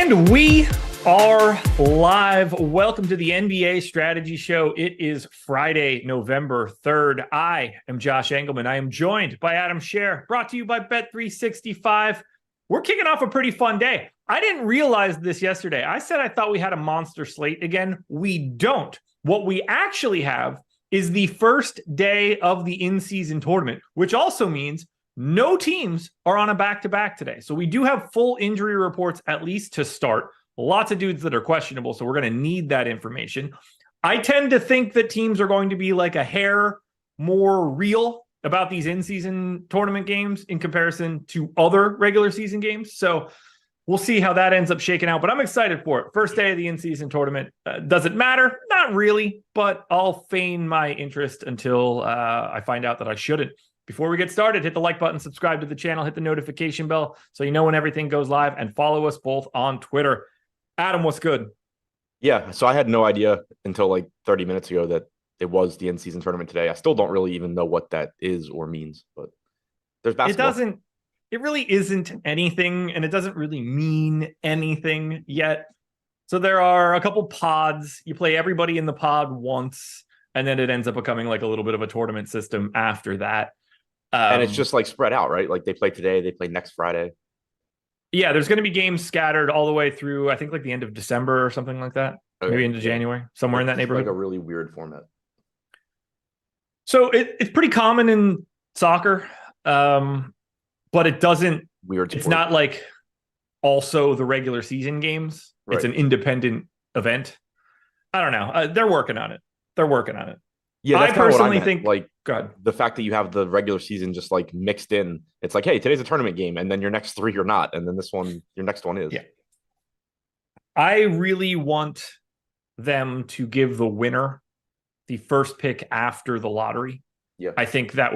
And we are live. Welcome to the NBA Strategy Show. It is Friday, November 3rd. I am Josh Engleman. I am joined by Adam Scherer, brought to you by Bet365. We're kicking off a pretty fun day. I didn't realize this yesterday. I said I thought we had a monster slate again. We don't. What we actually have is the first day of the in-season tournament, which also means no teams are on a back-to-back today. So we do have full injury reports, at least to start. Lots of dudes that are questionable, so we're going to need that information. I tend to think that teams are going to be like a hair more real about these in-season tournament games in comparison to other regular season games. So we'll see how that ends up shaking out, but I'm excited for it. First day of the in-season tournament. Does it matter? Not really, but I'll feign my interest until I find out that I shouldn't. Before we get started, hit the like button, subscribe to the channel, hit the notification bell so you know when everything goes live, and follow us both on Twitter. Adam, what's good? Yeah, so I had no idea until like 30 minutes ago that it was the in-season tournament today. I still don't really even know what that is or means, but there's basketball. It really isn't anything, and it doesn't really mean anything yet. So there are a couple pods. You play everybody in the pod once, and then it ends up becoming like a little bit of a tournament system after that. And it's just like spread out, right? Like they play today, they play next Friday. Yeah, there's going to be games scattered all the way through, I think, like the end of December or something like that. Okay. Maybe into January, somewhere in that neighborhood. Like a really weird format. So it's pretty common in soccer, but it doesn't. Weird sport. It's not like also the regular season games. Right. It's an independent event. I don't know. They're working on it. Yeah, I personally think like the fact that you have the regular season just like mixed in. It's like, hey, today's a tournament game, and then your next three are not, and then this one, your next one is. Yeah. I really want them to give the winner the first pick after the lottery. Yeah, I think that's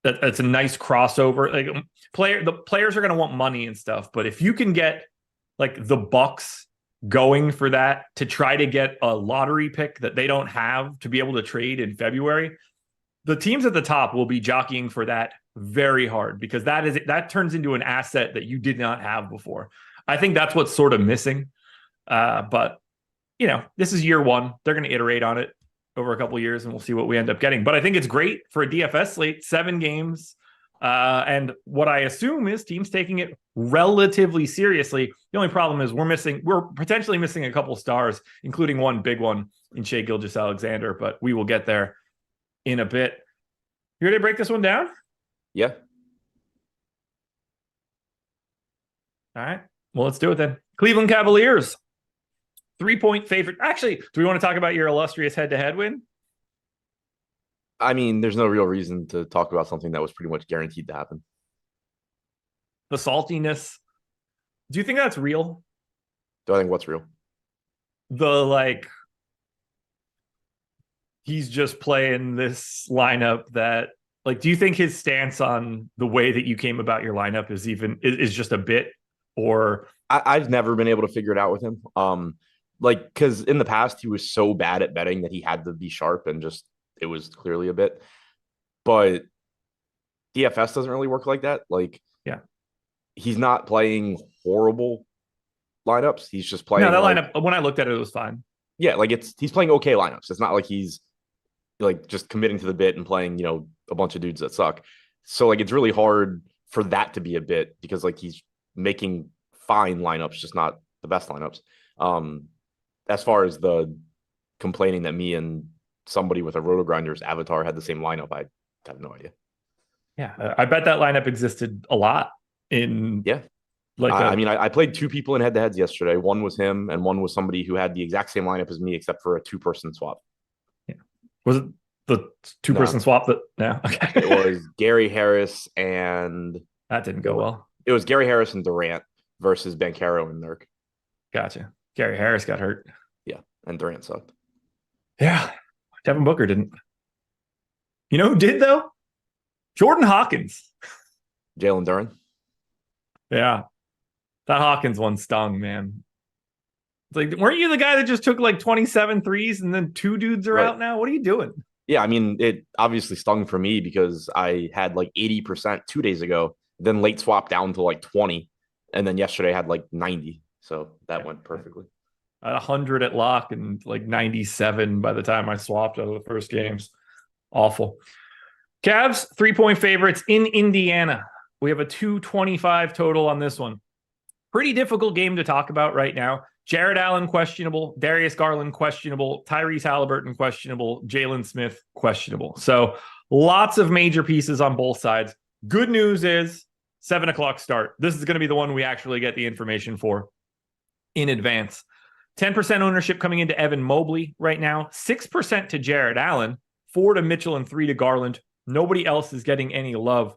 a nice crossover. Like the players are going to want money and stuff, but if you can get like the Bucks going for that to try to get a lottery pick that they don't have to be able to trade in February, the teams at the top will be jockeying for that very hard, because that turns into an asset that you did not have before. I think that's what's sort of missing. But you know, this is year one. They're going to iterate on it over a couple of years, and we'll see what we end up getting. But I think it's great for a DFS slate, 7 games. And what I assume is teams taking it relatively seriously. The only problem is we're potentially missing a couple stars, including one big one in Shai Gilgeous-Alexander, but we will get there in a bit. You ready to break this one down? Yeah. All right. Well, let's do it then. Cleveland Cavaliers, 3-point favorite. Actually, do we want to talk about your illustrious head-to-head win? I mean, there's no real reason to talk about something that was pretty much guaranteed to happen. The saltiness. Do you think that's real? Do I think what's real? He's just playing this lineup that, like, do you think his stance on the way that you came about your lineup is just a bit, or? I've never been able to figure it out with him. Because in the past he was so bad at betting that he had to be sharp, and just it was clearly a bit. But DFS doesn't really work like that. Like, yeah, he's not playing horrible lineups. He's just playing. No, that lineup, when I looked at it, it was fine. Yeah, like he's playing okay lineups. It's not like he's like just committing to the bit and playing, you know, a bunch of dudes that suck. So like it's really hard for that to be a bit, because like he's making fine lineups, just not the best lineups. As far as the complaining that me and somebody with a Roto Grinders avatar had the same lineup, I have no idea. Yeah, I bet that lineup existed a lot in. Yeah, like I played 2 people in head-to-heads yesterday. One was him, and one was somebody who had the exact same lineup as me, except for a 2-person swap. Yeah, was it the 2-person swap? No, okay. It was Gary Harris and that didn't go well. It was Gary Harris and Durant versus Banchero and Nurk. Gotcha. Gary Harris got hurt. Yeah, and Durant sucked. Yeah, Devin Booker didn't. You know who did, though? Jordan Hawkins. Jalen Duren. Yeah. That Hawkins one stung, man. It's like, weren't you the guy that just took like 27 threes and then 2 dudes are out now? What are you doing? Yeah, I mean, it obviously stung for me because I had like 80% 2 days ago, then late swap down to like 20, and then yesterday I had like 90. So that went perfectly. At 100 at lock and like 97 by the time I swapped out of the first games. Awful. Cavs, 3-point favorites in Indiana. We have a 225 total on this one. Pretty difficult game to talk about right now. Jared Allen, questionable. Darius Garland, questionable. Tyrese Halliburton, questionable. Jalen Smith, questionable. So lots of major pieces on both sides. Good news is 7 o'clock start. This is going to be the one we actually get the information for in advance. 10% ownership coming into Evan Mobley right now. 6% to Jared Allen. 4 to Mitchell and 3 to Garland. Nobody else is getting any love.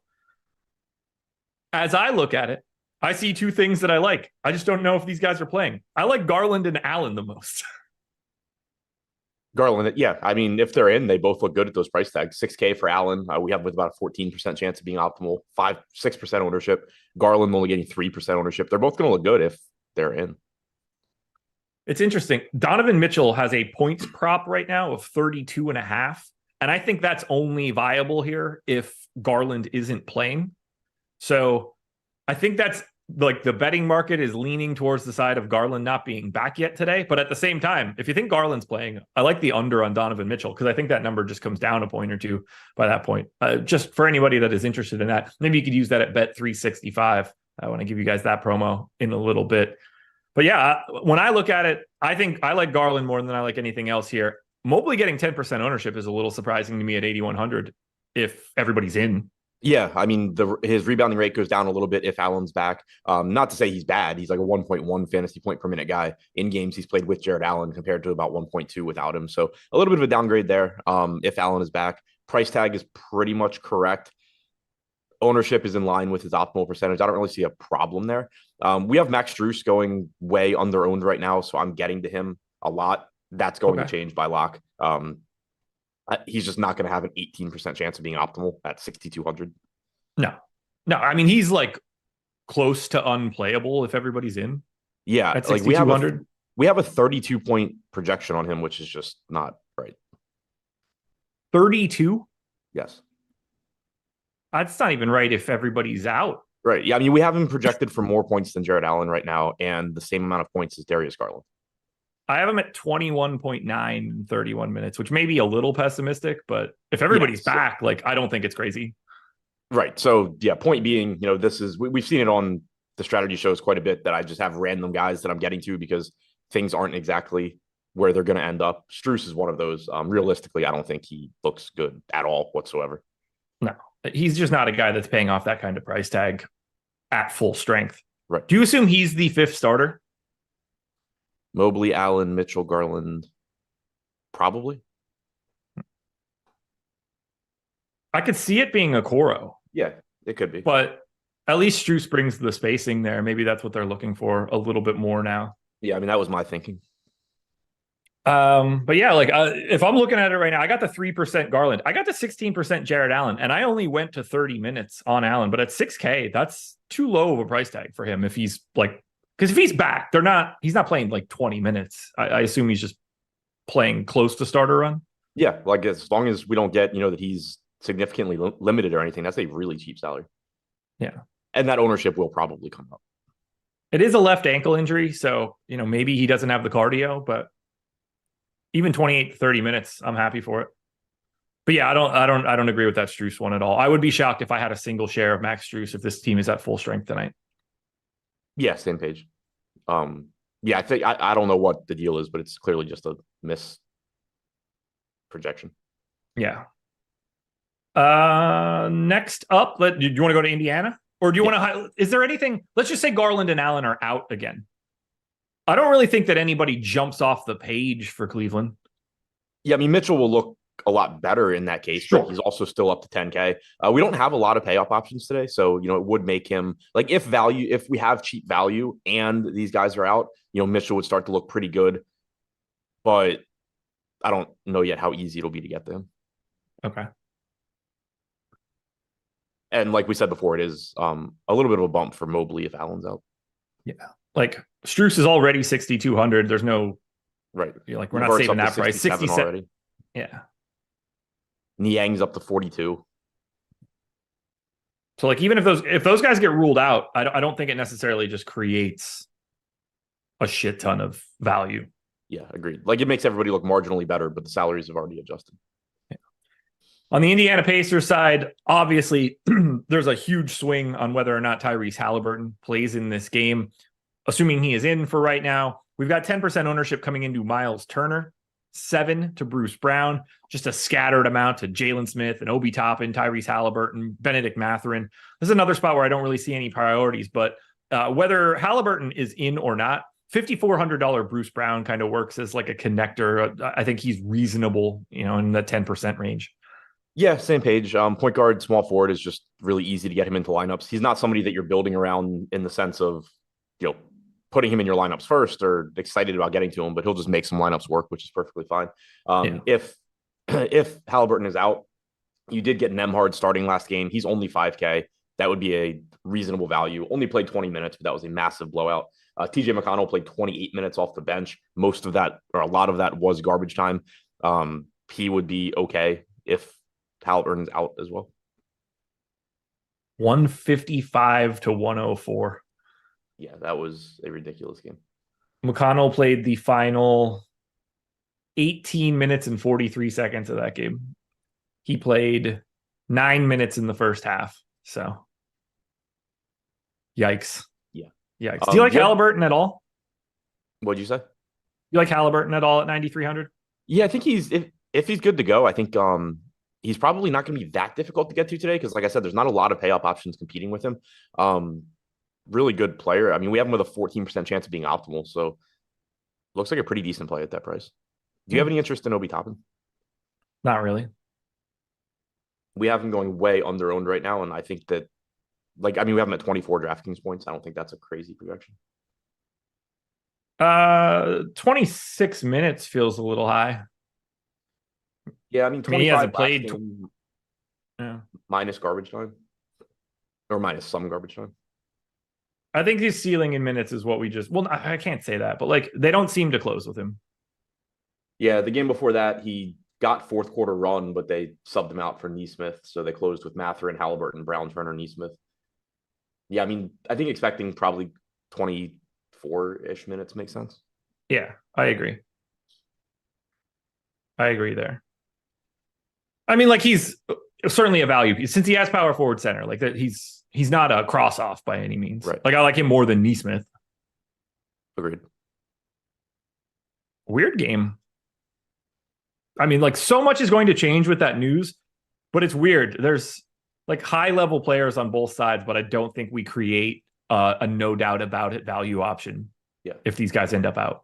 As I look at it, I see two things that I like. I just don't know if these guys are playing. I like Garland and Allen the most. Garland, yeah. I mean, if they're in, they both look good at those price tags. 6K for Allen. We have with about a 14% chance of being optimal. 6% ownership. Garland only getting 3% ownership. They're both going to look good if they're in. It's interesting. Donovan Mitchell has a points prop right now of 32.5. And I think that's only viable here if Garland isn't playing. So I think that's like the betting market is leaning towards the side of Garland not being back yet today. But at the same time, if you think Garland's playing, I like the under on Donovan Mitchell because I think that number just comes down a point or two by that point. Just for anybody that is interested in that, maybe you could use that at Bet 365. I want to give you guys that promo in a little bit. But yeah, when I look at it, I think I like Garland more than I like anything else here. Mobley getting 10% ownership is a little surprising to me at 8,100 if everybody's in. Yeah, I mean, his rebounding rate goes down a little bit if Allen's back. Not to say he's bad. He's like a 1.1 fantasy point per minute guy. In games, he's played with Jared Allen compared to about 1.2 without him. So a little bit of a downgrade there if Allen is back. Price tag is pretty much correct. Ownership is in line with his optimal percentage. I don't really see a problem there. We have Max Strus going way under-owned right now, so I'm getting to him a lot. That's going to change by lock. He's just not going to have an 18% chance of being optimal at 6,200. No. I mean, he's like close to unplayable if everybody's in. Yeah, at like 6,200. we have a 32-point projection on him, which is just not right. 32? Yes. That's not even right if everybody's out. Right. Yeah, I mean, we have him projected for more points than Jared Allen right now and the same amount of points as Darius Garland. I have him at 21.9 in 31 minutes, which may be a little pessimistic, but if everybody's back, like, I don't think it's crazy. Right. So, yeah, point being, this is, we've seen it on the strategy shows quite a bit that I just have random guys that I'm getting to because things aren't exactly where they're going to end up. Strus is one of those. Realistically, I don't think he looks good at all whatsoever. No, he's just not a guy that's paying off that kind of price tag at full strength. Right. Do you assume he's the fifth starter? Mobley, Allen, Mitchell, Garland, probably. I could see it being a Coro. Yeah, it could be. But at least Strus brings the spacing there. Maybe that's what they're looking for a little bit more now. Yeah, I mean, that was my thinking. But yeah, like if I'm looking at it right now, I got the 3% Garland. I got the 16% Jared Allen, and I only went to 30 minutes on Allen. But at 6K, that's too low of a price tag for him if he's like, because if he's back, he's not playing like 20 minutes. I assume he's just playing close to starter run. Yeah, like as long as we don't get, that he's significantly limited or anything, that's a really cheap salary. Yeah. And that ownership will probably come up. It is a left ankle injury, so, maybe he doesn't have the cardio, but even 28 to 30 minutes, I'm happy for it. But yeah, I don't agree with that Strus one at all. I would be shocked if I had a single share of Max Strus if this team is at full strength tonight. Yeah, same page. Yeah, I think I don't know what the deal is, but it's clearly just a miss projection. Yeah. Next up, do you want to go to Indiana? Or do you want to is there anything? Let's just say Garland and Allen are out again. I don't really think that anybody jumps off the page for Cleveland. Yeah, I mean, Mitchell will look a lot better in that case, but he's also still up to 10K. We don't have a lot of payoff options today, so it would make him like if we have cheap value and these guys are out, Mitchell would start to look pretty good, but I don't know yet how easy it'll be to get them. Okay. And like we said before, it is a little bit of a bump for Mobley if Allen's out. Yeah, like Strus is already 6,200. There's no right. Like we're not saving that price. 67 already. Yeah. Niang's up to 42. So like even if those guys get ruled out, I don't think it necessarily just creates a shit ton of value. Yeah, agreed. Like it makes everybody look marginally better, but the salaries have already adjusted. On the Indiana Pacers side, obviously, there's a huge swing on whether or not Tyrese Halliburton plays in this game. Assuming he is in for right now, we've got 10% ownership coming into Miles Turner, 7 to Bruce Brown, just a scattered amount to Jalen Smith and Obi Toppin, Tyrese Halliburton, Benedict Mathurin. This is another spot where I don't really see any priorities, but whether Halliburton is in or not, $5,400 Bruce Brown kind of works as like a connector. I think he's reasonable, in the 10% range. Yeah, same page. Point guard, small forward is just really easy to get him into lineups. He's not somebody that you're building around in the sense of, putting him in your lineups first or excited about getting to him, but he'll just make some lineups work, which is perfectly fine. If Halliburton is out, you did get Nembhard starting last game. He's only 5K. That would be a reasonable value. Only played 20 minutes, but that was a massive blowout. TJ McConnell played 28 minutes off the bench. Most of that, or a lot of that, was garbage time. He would be okay if Halliburton's out as well. 155 to 104. Yeah, that was a ridiculous game. McConnell played the final 18 minutes and 43 seconds of that game. He played 9 minutes in the first half. So, yikes. Yeah. Yikes. Do you like Halliburton at all? What'd you say? You like Halliburton at all at 9,300? Yeah, I think if he's good to go, I think he's probably not going to be that difficult to get to today because, like I said, there's not a lot of pay-up options competing with him. Really good player. I mean, we have him with a 14% chance of being optimal, so looks like a pretty decent play at that price. Do you have any interest in Obi Toppin? Not really. We have him going way under-owned right now, and I think that, we have him at 24 DraftKings points. I don't think that's a crazy projection. 26 minutes feels a little high. Yeah, I mean, 25 he hasn't played minus garbage time or minus some garbage time. I think his ceiling in minutes is what I can't say that, but they don't seem to close with him. Yeah, the game before that, he got fourth quarter run, but they subbed him out for Nesmith. So they closed with Mathurin, Halliburton, Brown, Turner, Nesmith. Yeah, I mean, I think expecting probably 24-ish minutes makes sense. Yeah, I agree. there. I mean, he's certainly a value since he has power forward center. He's not a cross off by any means. Right. I like him more than Nesmith. Agreed. Weird game. I mean, so much is going to change with that news, but it's weird. There's high level players on both sides, but I don't think we create a no doubt about it value option. Yeah. If these guys end up out.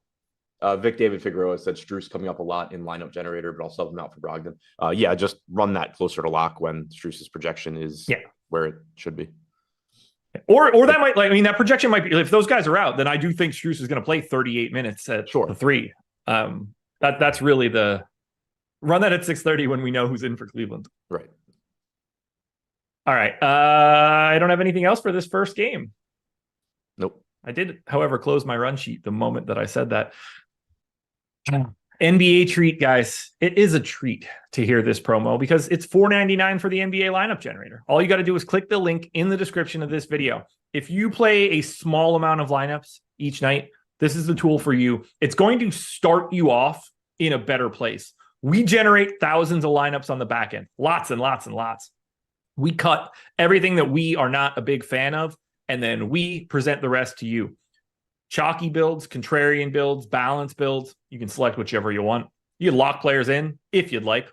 Vic David Figueroa said Strus coming up a lot in lineup generator, but I'll sub him out for Brogdon. Just run that closer to lock when Strus's projection is where it should be. Or that might that projection might be, if those guys are out, then I do think Strus is going to play 38 minutes at the 3. That's really the run that at 6:30 when we know who's in for Cleveland. Right. All right. I don't have anything else for this first game. Nope. I did, however, close my run sheet the moment that I said that. NBA treat, guys. It is a treat to hear this promo because it's $4.99 for the NBA lineup generator. All you got to do is click the link in the description of this video. If you play a small amount of lineups each night, this is the tool for you. It's going to start you off in a better place. We generate thousands of lineups on the back end, lots and lots and lots. We cut everything that we are not a big fan of, and then we present the rest to you. Chalky builds, contrarian builds, balance builds. You can select whichever you want. You can lock players in if you'd like.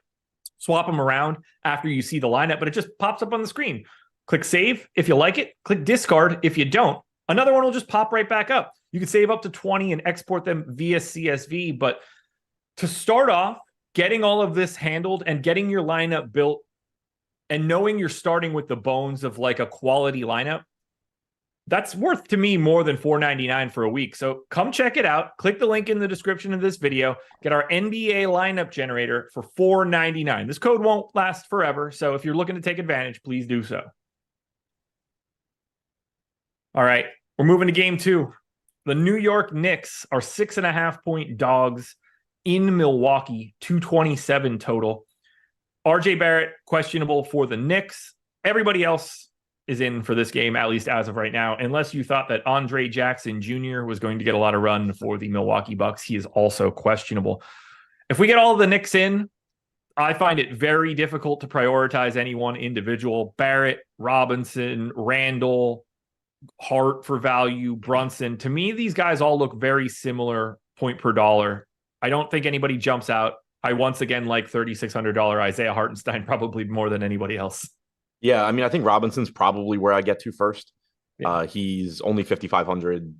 Swap them around after you see the lineup, but it just pops up on the screen. Click save if you like it. Click discard if you don't. Another one will just pop right back up. You can save up to 20 and export them via CSV. But to start off, getting all of this handled and getting your lineup built and knowing you're starting with the bones of a quality lineup, that's worth to me more than $4.99 for a week. So come check it out. Click the link in the description of this video. Get our NBA lineup generator for $4.99. This code won't last forever. So if you're looking to take advantage, please do so. All right, we're moving to game 2. The New York Knicks are 6.5-point dogs in Milwaukee, 227 total. RJ Barrett questionable for the Knicks. Everybody else is in for this game, at least as of right now, unless you thought that Andre Jackson Jr. was going to get a lot of run for the Milwaukee Bucks. He is also questionable. If we get all of the Knicks in, I find it very difficult to prioritize any one individual. Barrett, Robinson, Randall, Hart for value, Brunson. To me, these guys all look very similar point per dollar. I don't think anybody jumps out. I once again like $3,600 Isaiah Hartenstein probably more than anybody else. Yeah, I mean, I think Robinson's probably where I get to first. Yeah. He's only 5,500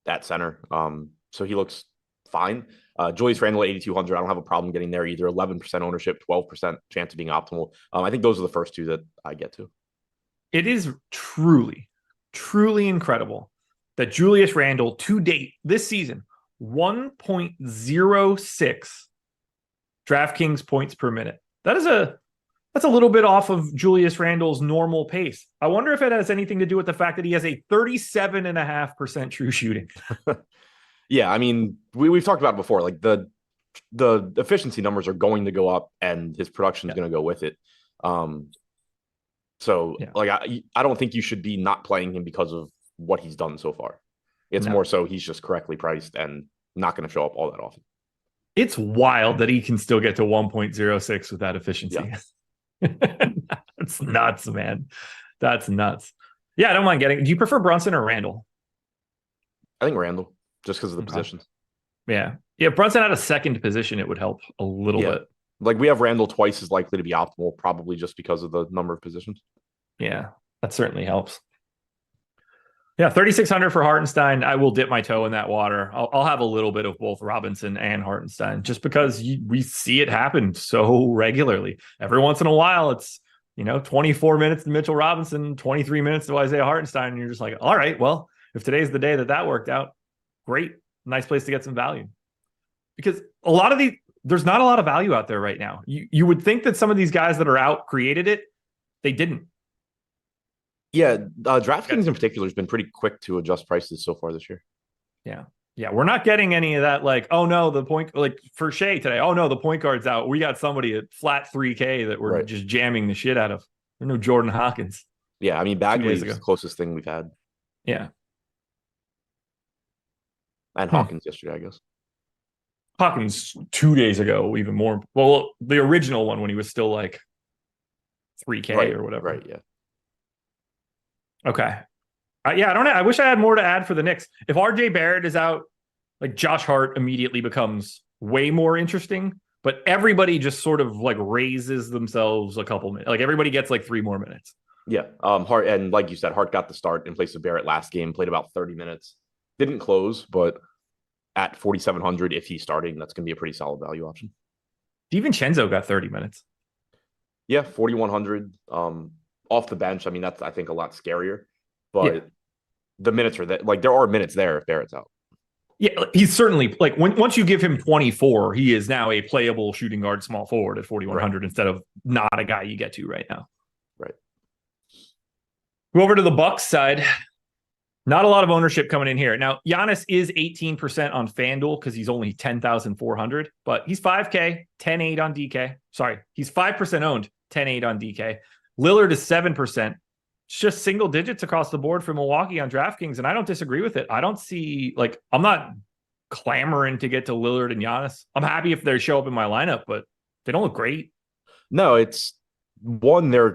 at center, so he looks fine. Julius Randle at 8,200, I don't have a problem getting there either. 11% ownership, 12% chance of being optimal. I think those are the first two that I get to. It is truly, truly incredible that Julius Randle to date this season, 1.06 DraftKings points per minute. That's a little bit off of Julius Randle's normal pace. I wonder if it has anything to do with the fact that he has a 37.5% true shooting. Yeah, I mean, we've talked about it before. Like the efficiency numbers are going to go up, and his production is going to go with it. Like I don't think you should be not playing him because of what he's done so far. It's more so he's just correctly priced and not going to show up all that often. It's wild that he can still get to 1.06 with that efficiency. Yeah. That's nuts, man. That's nuts. Yeah, I don't mind getting. Do you prefer Brunson or Randall? I think Randall, just because of the positions. Yeah. Yeah, if Brunson had a second position, it would help a little bit. Like we have Randall twice as likely to be optimal, probably just because of the number of positions. Yeah, that certainly helps. Yeah, 3,600 for Hartenstein. I will dip my toe in that water. I'll have a little bit of both Robinson and Hartenstein just because we see it happen so regularly. Every once in a while, it's 24 minutes to Mitchell Robinson, 23 minutes to Isaiah Hartenstein, and you're just like, all right, well, if today's the day that worked out, great, nice place to get some value. Because there's not a lot of value out there right now. You would think that some of these guys that are out created it, they didn't. Yeah, DraftKings in particular has been pretty quick to adjust prices so far this year. Yeah, we're not getting any of that. Like, oh no, the point, like for Shea today. Oh no, the point guard's out. We got somebody at flat 3K that we're just jamming the shit out of. There's no Jordan Hawkins. Yeah, I mean Bagley's the closest thing we've had. Yeah, and Hawkins yesterday, I guess. Hawkins 2 days ago, even more. Well, the original one when he was still like 3K or whatever. Right. Yeah. Okay. Yeah, I don't know. I wish I had more to add for the Knicks. If RJ Barrett is out, like Josh Hart immediately becomes way more interesting, but everybody just sort of like raises themselves a couple minutes. Like everybody gets like 3 more minutes. Yeah. Hart, and like you said, Hart got the start in place of Barrett last game, played about 30 minutes. Didn't close, but at 4,700, if he's starting, that's going to be a pretty solid value option. DiVincenzo got 30 minutes. Yeah, 4,100 off the bench. I mean, that's, I think, a lot scarier. But the minutes are that, like, there are minutes there if Barrett's out. Yeah, he's certainly, like, once you give him 24, he is now a playable shooting guard small forward at 4,100 instead of not a guy you get to right now. Right. Go over to the Bucks side. Not a lot of ownership coming in here. Now, Giannis is 18% on FanDuel because he's only 10,400, but he's 5K, 10-8 on DK. Sorry, he's 5% owned, 10-8 on DK. Lillard is 7%. It's just single digits across the board for Milwaukee on DraftKings, and I don't disagree with it. I don't see, like, I'm not clamoring to get to Lillard and Giannis. I'm happy if they show up in my lineup, but they don't look great. No, it's one, they're,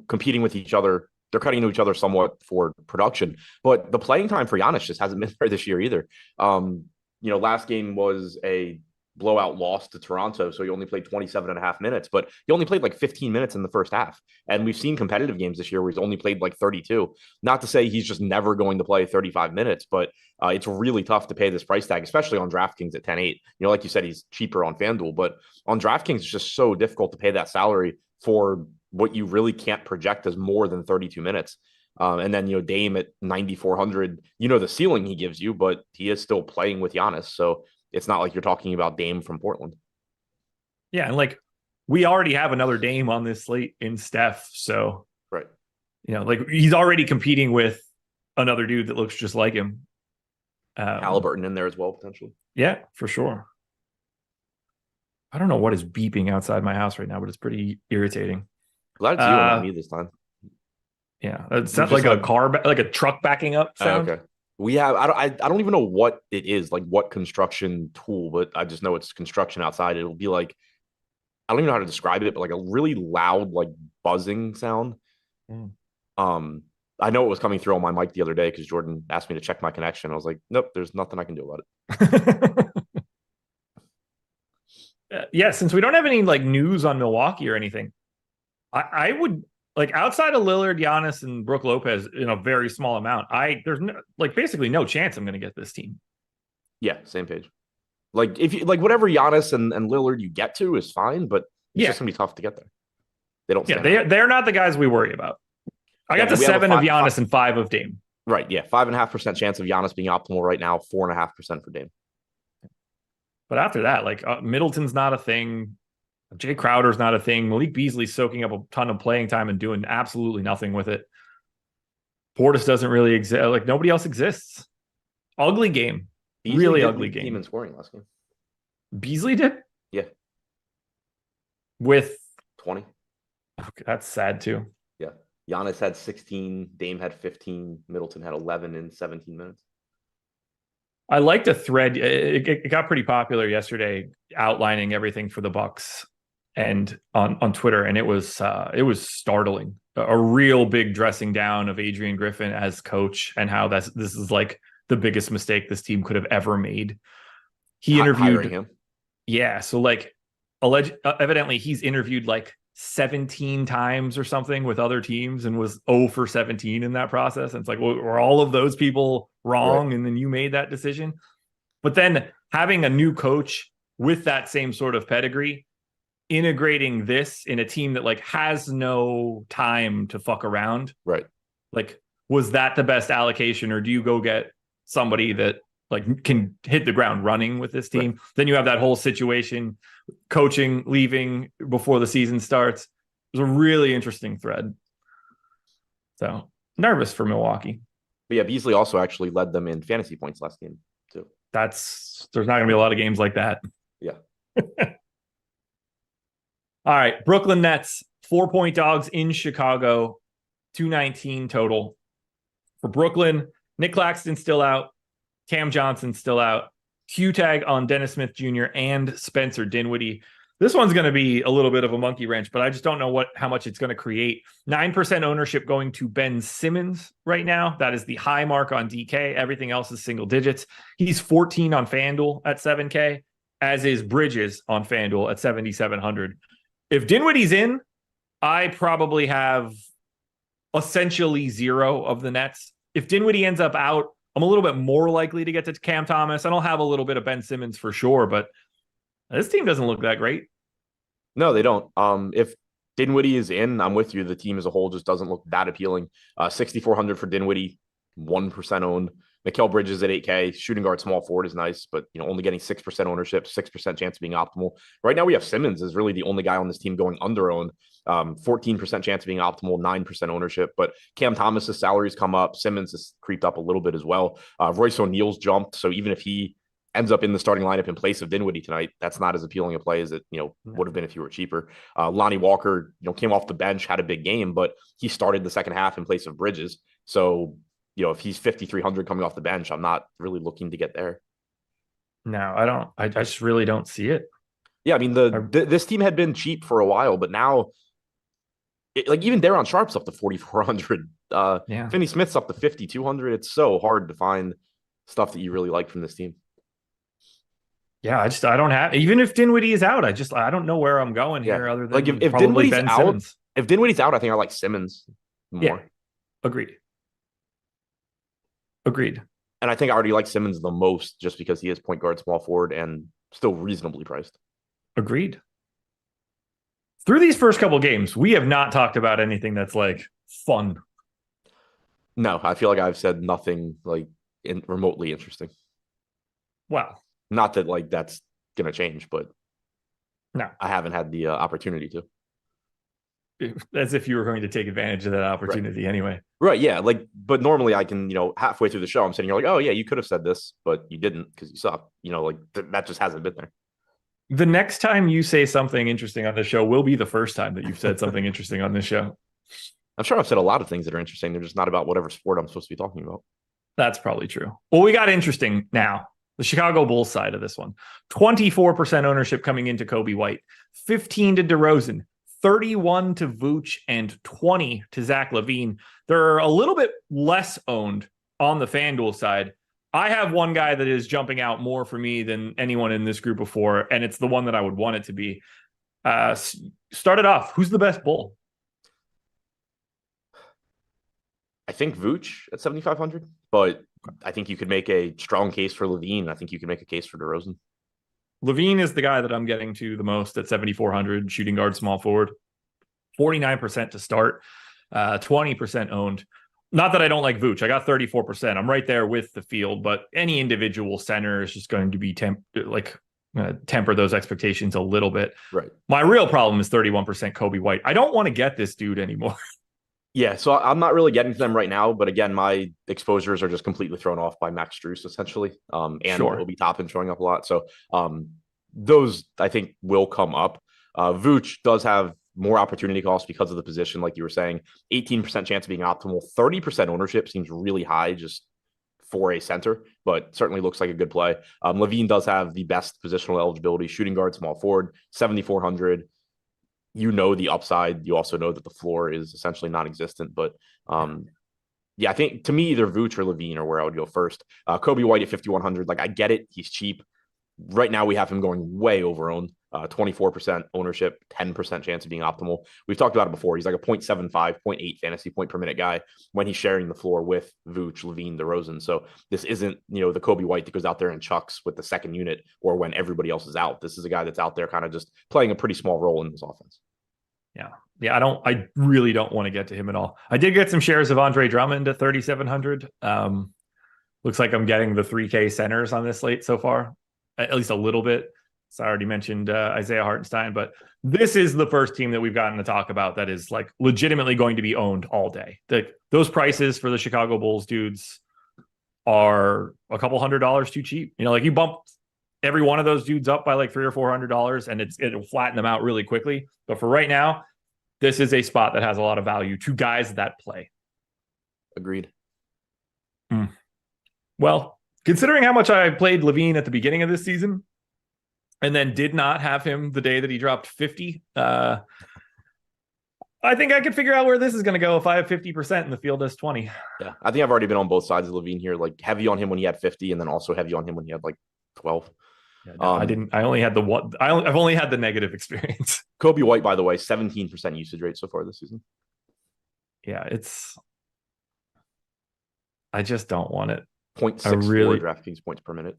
competing with each other. They're cutting into each other somewhat for production, but the playing time for Giannis just hasn't been there this year either. Last game was a blowout loss to Toronto, so he only played 27.5 minutes, but he only played like 15 minutes in the first half. And we've seen competitive games this year where he's only played like 32. Not to say he's just never going to play 35 minutes, but it's really tough to pay this price tag, especially on DraftKings at 10-8. Like you said, he's cheaper on FanDuel, but on DraftKings, it's just so difficult to pay that salary for what you really can't project as more than 32 minutes. And then, Dame at 9,400, the ceiling he gives you, but he is still playing with Giannis. So it's not like you're talking about Dame from Portland. Yeah. And like, we already have another Dame on this slate in Steph. So, right. Like he's already competing with another dude that looks just like him. Halliburton in there as well, potentially. Yeah, for sure. I don't know what is beeping outside my house right now, but it's pretty irritating. Glad it's you and not me this time. Yeah, it's not like like a truck backing up sound. Okay. We have I don't even know what it is, like what construction tool, but I just know it's construction outside. It'll be like, I don't even know how to describe it, but like a really loud, like buzzing sound. Mm. I know it was coming through on my mic the other day because Jordan asked me to check my connection. I was like, nope, there's nothing I can do about it. Yeah, since we don't have any like news on Milwaukee or anything, I would like outside of Lillard, Giannis, and Brook Lopez in a very small amount. There's no, like basically no chance I'm going to get this team. Yeah, same page. Like if you like whatever Giannis and Lillard you get to is fine, but it's just gonna be tough to get there. They don't. Yeah, they're not the guys we worry about. I got the 7 of Giannis and 5 of Dame. Right. Yeah, 5.5% chance of Giannis being optimal right now. 4.5% for Dame. But after that, like Middleton's not a thing. Jay Crowder's not a thing. Malik Beasley's soaking up a ton of playing time and doing absolutely nothing with it. Portis doesn't really exist. Like nobody else exists. Ugly game. Beasley really ugly game. Team in scoring last game. Beasley did? Yeah. With 20. Okay, that's sad too. Yeah. Giannis had 16. Dame had 15. Middleton had 11 in 17 minutes. I liked a thread. It got pretty popular yesterday, outlining everything for the Bucks and on Twitter, and it was startling. A real big dressing down of Adrian Griffin as coach, and how this is like the biggest mistake this team could have ever made. He interviewed him. Yeah, so like evidently he's interviewed like 17 times or something with other teams and was 0 for 17 in that process. And it's like, well, were all of those people wrong? Right. And then you made that decision. But then having a new coach with that same sort of pedigree, integrating this in a team that like has no time to fuck around. Right. Like, was that the best allocation, or do you go get somebody that like can hit the ground running with this team? Right. Then you have that whole situation, coaching leaving before the season starts. It was a really interesting thread. So nervous for Milwaukee. But yeah, Beasley also actually led them in fantasy points last game too. There's not going to be a lot of games like that. Yeah. All right. Brooklyn Nets, 4-point dogs in Chicago, 219 total. For Brooklyn, Nick Claxton's still out. Cam Johnson's still out. Q-tag on Dennis Smith Jr. and Spencer Dinwiddie. This one's going to be a little bit of a monkey wrench, but I just don't know how much it's going to create. 9% ownership going to Ben Simmons right now. That is the high mark on DK. Everything else is single digits. He's 14 on FanDuel at 7K, as is Bridges on FanDuel at 7,700. If Dinwiddie's in, I probably have essentially 0 of the Nets. If Dinwiddie ends up out, I'm a little bit more likely to get to Cam Thomas, and I'll have a little bit of Ben Simmons for sure, but this team doesn't look that great. No, they don't. If Dinwiddie is in, I'm with you. The team as a whole just doesn't look that appealing. 6,400 for Dinwiddie, 1% owned. Mikal Bridges at 8K. Shooting guard, small forward is nice, but only getting 6% ownership, 6% chance of being optimal. Right now we have Simmons as really the only guy on this team going under owned. 14% chance of being optimal, 9% ownership. But Cam Thomas's salaries come up. Simmons has creeped up a little bit as well. Royce O'Neal's jumped. So even if he ends up in the starting lineup in place of Dinwiddie tonight, that's not as appealing a play as it would have been if he were cheaper. Lonnie Walker came off the bench, had a big game, but he started the second half in place of Bridges. So if he's 5,300 coming off the bench, I'm not really looking to get there. No, I don't. I just really don't see it. Yeah, I mean this team had been cheap for a while, but now even Daron Sharp's up to 4,400. Finney Smith's up to 5,200. It's so hard to find stuff that you really like from this team. Yeah, I don't have, even if Dinwiddie is out, I don't know where I'm going here other than like if Dinwiddie's out, Simmons. If Dinwiddie's out, I think I like Simmons more. Yeah, agreed. And I think I already like Simmons the most just because he is point guard, small forward, and still reasonably priced. Agreed. Through these first couple of games, we have not talked about anything that's like fun. No, I feel like I've said nothing like remotely interesting. Wow. Not that like that's going to change, but no, I haven't had the opportunity to. As if you were going to take advantage of that opportunity anyway. Right. Yeah. But normally I can, halfway through the show, I'm sitting here like, oh yeah, you could have said this, but you didn't because you suck. That just hasn't been there. The next time you say something interesting on the show will be the first time that you've said something interesting on this show. I'm sure I've said a lot of things that are interesting. They're just not about whatever sport I'm supposed to be talking about. That's probably true. Well, we got interesting now. The Chicago Bulls side of this one. 24% ownership coming into Kobe White, 15 to DeRozan, 31 to Vooch, and 20 to Zach LaVine. They're a little bit less owned on the FanDuel side. I have one guy that is jumping out more for me than anyone in this group before, and it's the one that I would want it to be. Start it off. Who's the best Bull? I think Vooch at 7,500, but I think you could make a strong case for LaVine. I think you could make a case for DeRozan. LaVine is the guy that I'm getting to the most at 7,400, shooting guard, small forward, 49% to start, 20% owned. Not that I don't like Vooch. I got 34%. I'm right there with the field, but any individual center is just going to be temper those expectations a little bit. Right. My real problem is 31% Kobe White. I don't want to get this dude anymore. Yeah, so I'm not really getting to them right now, but again, my exposures are just completely thrown off by Max Strus essentially, and Obi Toppin showing up a lot. So those I think will come up. Vooch does have more opportunity cost because of the position, like you were saying. 18% chance of being optimal, 30% ownership seems really high just for a center, but certainly looks like a good play. LaVine does have the best positional eligibility, shooting guard, small forward, 7,400. You know the upside. You also know that the floor is essentially non-existent. But yeah, I think to me, either Vooch or LaVine are where I would go first. Kobe White at 5,100. Like, I get it. He's cheap. Right now, we have him going way over owned. 24% ownership, 10% chance of being optimal. We've talked about it before. He's like a 0.75, 0.8 fantasy point per minute guy when he's sharing the floor with Vooch, LaVine, DeRozan. So this isn't, the Kobe White that goes out there and chucks with the second unit or when everybody else is out. This is a guy that's out there kind of just playing a pretty small role in this offense. Yeah. I really don't want to get to him at all. I did get some shares of Andre Drummond at 3,700. Looks like I'm getting the 3K centers on this slate so far, at least a little bit. So I already mentioned Isaiah Hartenstein, but this is the first team that we've gotten to talk about that is like legitimately going to be owned all day. Those prices for the Chicago Bulls dudes are a couple $100 too cheap. Like you bump every one of those dudes up by like $300 or $400 and it'll flatten them out really quickly. But for right now, this is a spot that has a lot of value to guys that play. Agreed. Well, considering how much I played LaVine at the beginning of this season, and then did not have him the day that he dropped 50. I think I could figure out where this is going to go if I have 50% and the field has 20. Yeah, I think I've already been on both sides of LaVine here, like heavy on him when he had 50 and then also heavy on him when he had like 12. Yeah, no, I didn't. I only had the one. I've only had the negative experience. Kobe White, by the way, 17% usage rate so far this season. Yeah, I just don't want it. 0.64 DraftKings points per minute.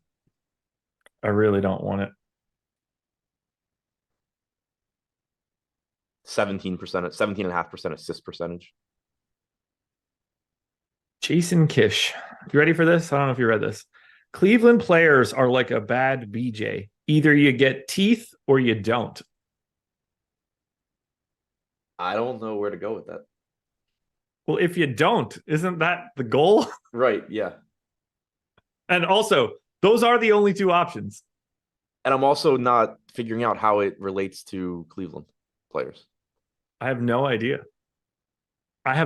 I really don't want it. 17%, 17.5% assist percentage. Jason Kish. You ready for this? I don't know if you read this. Cleveland players are like a bad BJ. Either you get teeth or you don't. I don't know where to go with that. Well, if you don't, isn't that the goal? Right, yeah. And also, those are the only two options. And I'm also not figuring out how it relates to Cleveland players. I have no idea. But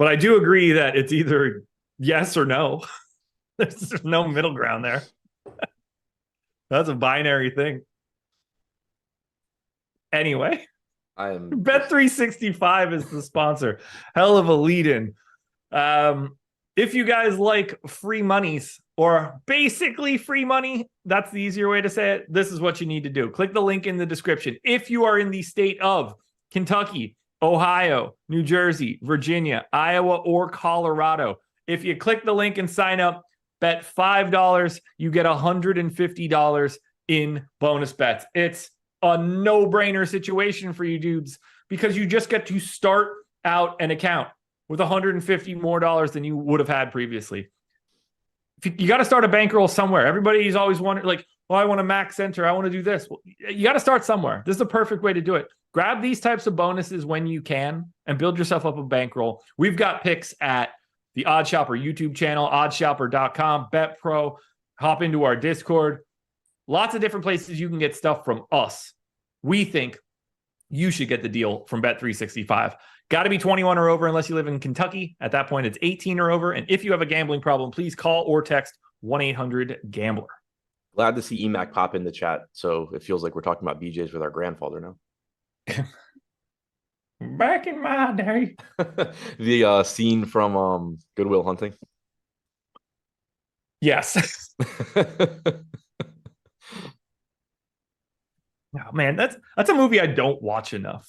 I do agree that it's either yes or no. There's no middle ground there. That's a binary thing. Anyway, Bet365 is the sponsor. Hell of a lead-in. If you guys like free monies, or basically free money, that's the easier way to say it, this is what you need to do. Click the link in the description. If you are in the state of Kentucky, Ohio, New Jersey, Virginia, Iowa, or Colorado, if you click the link and sign up, bet $5, you get $150 in bonus bets. It's a no-brainer situation for you dudes because you just get to start out an account with $150 more than you would have had previously. You got to start a bankroll somewhere. Everybody's always wondering, like, oh, I want a max center. I want to do this. Well, you got to start somewhere. This is the perfect way to do it. Grab these types of bonuses when you can and build yourself up a bankroll. We've got picks at the Odd Shopper YouTube channel, oddshopper.com, BetPro. Hop into our Discord. Lots of different places you can get stuff from us. We think you should get the deal from Bet365. Got to be 21 or over unless you live in Kentucky. At that point, it's 18 or over. And if you have a gambling problem, please call or text 1-800-GAMBLER. Glad to see EMAC pop in the chat. So it feels like we're talking about BJs with our grandfather now. Back in my day. The scene from Good Will Hunting. Yes. Oh, man, that's a movie I don't watch enough.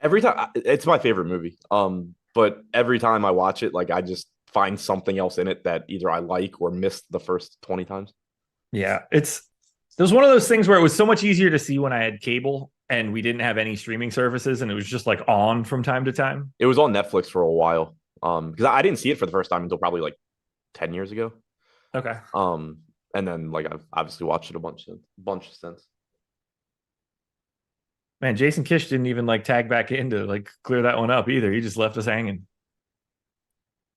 Every time, it's my favorite movie. But every time I watch it, like I just find something else in it that either I like or missed the first 20 times. Yeah, it was one of those things where it was so much easier to see when I had cable and we didn't have any streaming services, and it was just like on from time to time. It was on Netflix for a while. Because I didn't see it for the first time until probably like 10 years ago. Okay. And then like I've obviously watched it a bunch since. Man, Jason Kish didn't even like tag back in to like clear that one up either. He just left us hanging.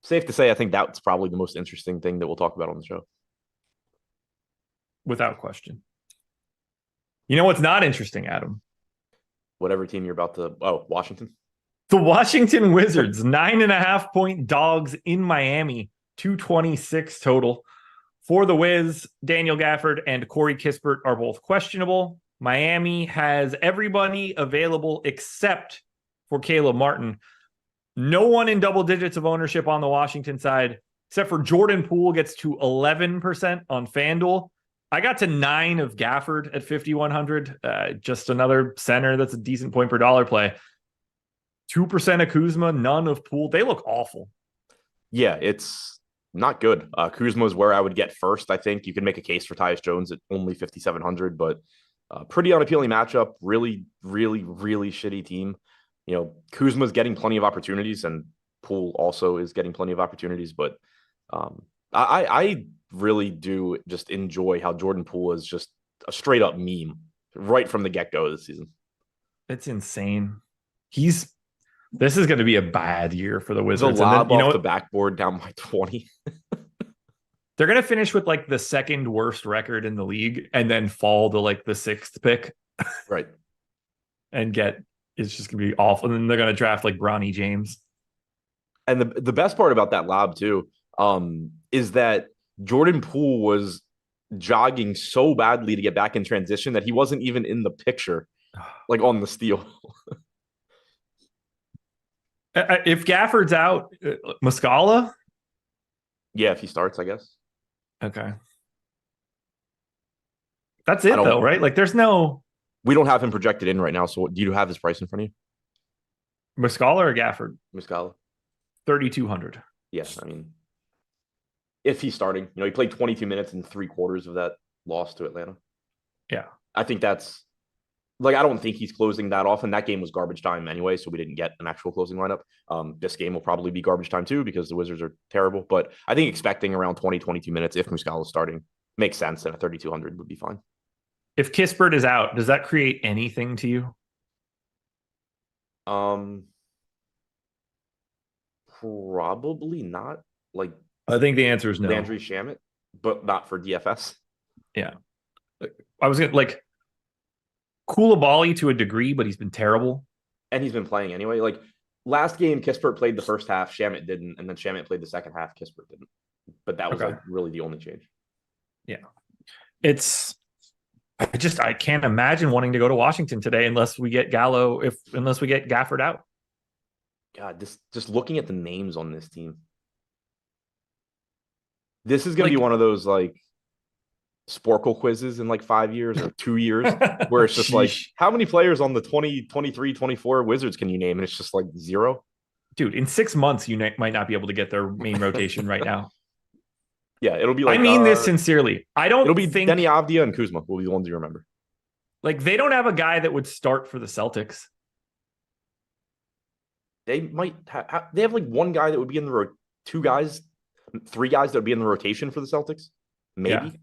Safe to say, I think that's probably the most interesting thing that we'll talk about on the show. Without question. You know what's not interesting, Adam? Whatever team you're about to... Oh, Washington? The Washington Wizards, 9.5-point dogs in Miami, 226 total. For the Wiz, Daniel Gafford and Corey Kispert are both questionable. Miami has everybody available except for Caleb Martin. No one in double digits of ownership on the Washington side, except for Jordan Poole gets to 11% on FanDuel. I got to 9 of Gafford at 5,100. Just another center that's a decent point per dollar play. 2% of Kuzma, none of Poole. They look awful. Yeah, it's not good. Kuzma is where I would get first. I think you can make a case for Tyus Jones at only 5,700, but pretty unappealing matchup. Really, really, really shitty team. You know, Kuzma's getting plenty of opportunities, and Poole also is getting plenty of opportunities. But I really do just enjoy how Jordan Poole is just a straight up meme right from the get go this season. It's insane. This is going to be a bad year for the Wizards. The lob off the backboard down by 20. They're going to finish with like the second worst record in the league and then fall to like the 6th pick. Right. And it's just going to be awful. And then they're going to draft like Bronny James. And the best part about that lob too is that Jordan Poole was jogging so badly to get back in transition that he wasn't even in the picture, like on the steal. If Gafford's out, Muscala? Yeah, if he starts, I guess. Okay. That's it, though, right? Like, there's no... We don't have him projected in right now, so do you have his price in front of you? Muscala or Gafford? Muscala. 3,200. Yeah, I mean, if he's starting. You know, he played 22 minutes in 3 quarters of that loss to Atlanta. Yeah. I think that's... Like, I don't think he's closing that often. That game was garbage time anyway, so we didn't get an actual closing lineup. This game will probably be garbage time too because the Wizards are terrible. But I think expecting around 20, 22 minutes if Muscala is starting makes sense, and a 3,200 would be fine. If Kispert is out, does that create anything to you? Probably not. Like, I think the answer is no. Landry Shamet, but not for DFS. Yeah. I was going to, like, Koulibaly to a degree, but he's been terrible. And he's been playing anyway. Like, last game, Kispert played the first half, Shamet didn't, and then Shamet played the second half, Kispert didn't. But that was like really the only change. Yeah. I can't imagine wanting to go to Washington today unless we get Gafford out. God, just looking at the names on this team. This is going to be one of those like Sporkle quizzes in like 5 years or 2 years where it's just like, how many players on the 23, 24 Wizards can you name? And it's just like 0. Dude, in 6 months, you might not be able to get their main rotation right now. Yeah, it'll be like... I mean this sincerely. It'll be Denny Avdia and Kuzma will be the ones you remember. Like, they don't have a guy that would start for the Celtics. They might have... They have like one guy that would be in the... 2 guys, 3 guys that would be in the rotation for the Celtics. Maybe.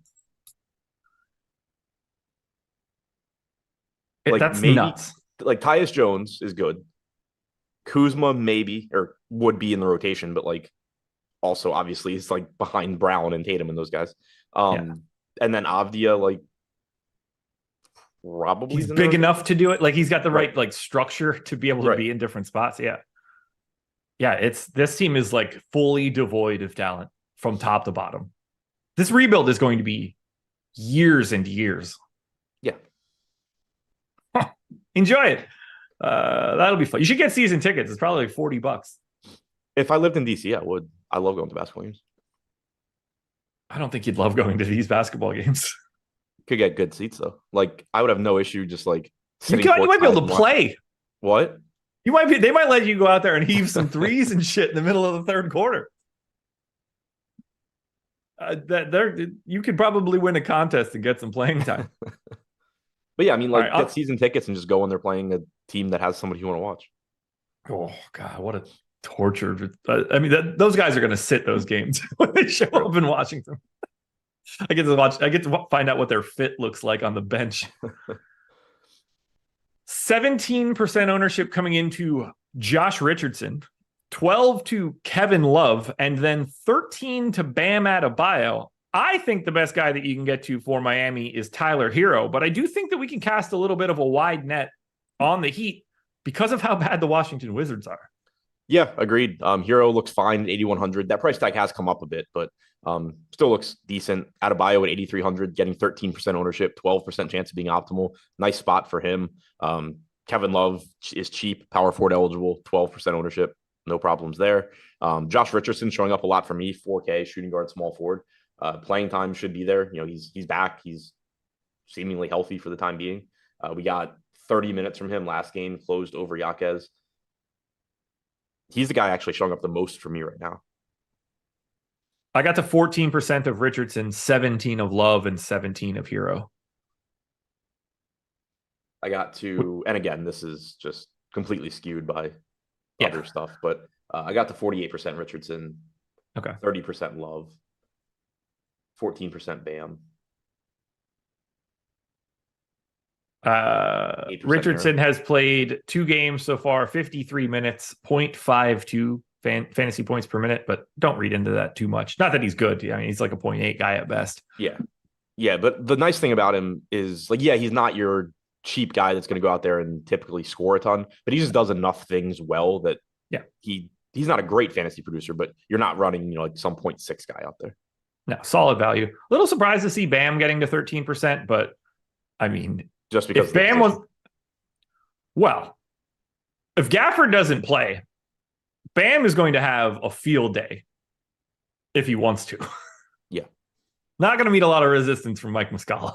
Yeah. That's nuts. Like, Tyus Jones is good. Kuzma maybe, or would be in the rotation, but like... Also, obviously, it's like behind Brown and Tatum and those guys. And then Avdia, like, probably He's big enough to do it. Like he's got the right like structure to be able to be in different spots. Yeah. Yeah, this team is like fully devoid of talent from top to bottom. This rebuild is going to be years and years. Yeah. Enjoy it. That'll be fun. You should get season tickets. It's probably like $40. If I lived in DC, I would. I love going to basketball games. I don't think you'd love going to these basketball games. Could get good seats though. Like I would have no issue just like you might be able to play. What? They might let you go out there and heave some threes and shit in the middle of the third quarter. You could probably win a contest and get some playing time. But yeah, I mean, like get season tickets and just go when they're playing a team that has somebody you want to watch. Oh God, what a torture! I mean, those guys are going to sit those games when they show up in Washington. I get to find out what their fit looks like on the bench. 17% ownership coming into Josh Richardson, 12 to Kevin Love, and then 13 to Bam Adebayo. I think the best guy that you can get to for Miami is Tyler Hero, but I do think that we can cast a little bit of a wide net on the Heat because of how bad the Washington Wizards are. Yeah, agreed. Hero looks fine at 8,100. That price tag has come up a bit, but still looks decent. Adebayo at 8,300, getting 13% ownership, 12% chance of being optimal. Nice spot for him. Kevin Love is cheap, power forward eligible, 12% ownership. No problems there. Josh Richardson showing up a lot for me, 4K, shooting guard, small forward. Playing time should be there. You know, he's back. He's seemingly healthy for the time being. We got 30 minutes from him last game, closed over Jaquez. He's the guy actually showing up the most for me right now. I got to 14% of Richardson, 17 of Love, and 17 of Hero. I got to, and again, this is just completely skewed by other stuff, but I got to 48% Richardson, 30% Love, 14% Bam. Richardson has played 2 games so far, 53 minutes, 0.52 fantasy points per minute, but don't read into that too much. Not that he's good. I mean, he's like a 0.8 guy at best. Yeah. But the nice thing about him is like, yeah, he's not your cheap guy that's going to go out there and typically score a ton, but he just does enough things well that he's not a great fantasy producer, but you're not running, like some 0.6 guy out there. No, solid value. A little surprised to see Bam getting to 13%, but I mean, just because if Bam was, well, if Gafford doesn't play, Bam is going to have a field day if he wants to. Yeah. Not going to meet a lot of resistance from Mike Muscala.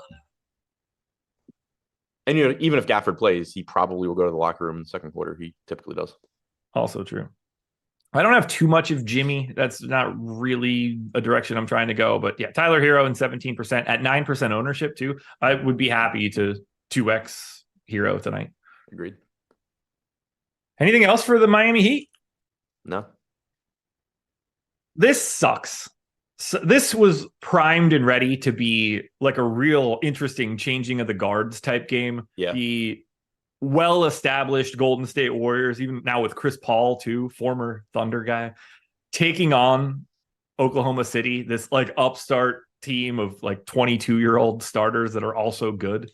And even if Gafford plays, he probably will go to the locker room in the second quarter. He typically does. Also true. I don't have too much of Jimmy. That's not really a direction I'm trying to go. But yeah, Tyler Hero and 17% at 9% ownership too. I would be happy to 2x Hero tonight. Agreed. Anything else for the Miami Heat? No. This sucks. So this was primed and ready to be like a real interesting changing of the guards type game. Yeah. The well-established Golden State Warriors, even now with Chris Paul too, former Thunder guy, taking on Oklahoma City, this like upstart team of like 22-year-old starters that are also good.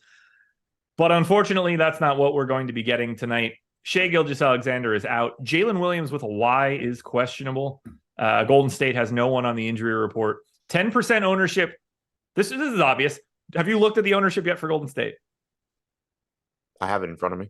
But unfortunately, that's not what we're going to be getting tonight. Shai Gilgeous-Alexander is out. Jalen Williams with a Y is questionable. Golden State has no one on the injury report. 10% ownership. This is obvious. Have you looked at the ownership yet for Golden State? I have it in front of me.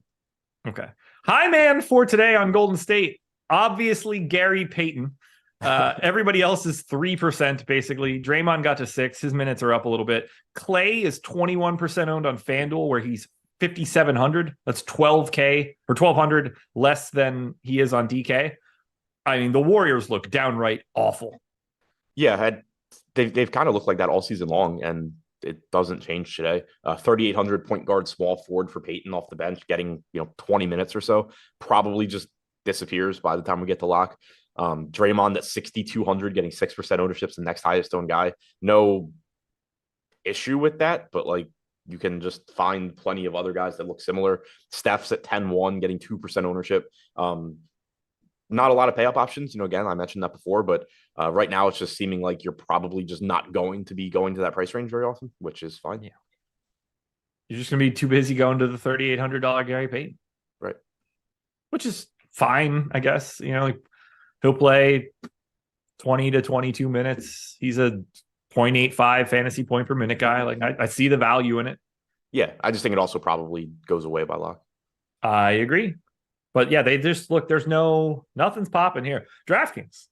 Okay. High man for today on Golden State. Obviously, Gary Payton. Everybody else is 3%, basically. Draymond got to 6. His minutes are up a little bit. Clay is 21% owned on FanDuel, where he's 5,700. That's 12K or 1,200 less than he is on DK. I mean, the Warriors look downright awful. Yeah, they've kind of looked like that all season long, and it doesn't change today. 3,800 point guard, small forward for Peyton off the bench, getting 20 minutes or so. Probably just disappears by the time we get to lock. Draymond at 6,200, getting 6% ownership's the next highest owned guy. No issue with that, but like you can just find plenty of other guys that look similar. Steph's at 10-1, getting 2% ownership. Not a lot of pay up options. Again, I mentioned that before, but right now it's just seeming like you're probably just not going to be going to that price range very often, which is fine. Yeah. You're just going to be too busy going to the $3,800 Gary Payton. Right. Which is fine, I guess. Like, he'll play 20 to 22 minutes. He's a 0.85 fantasy point per minute guy. Like, I see the value in it. Yeah, I just think it also probably goes away by lock. I agree. But yeah, they just look, nothing's popping here. DraftKings,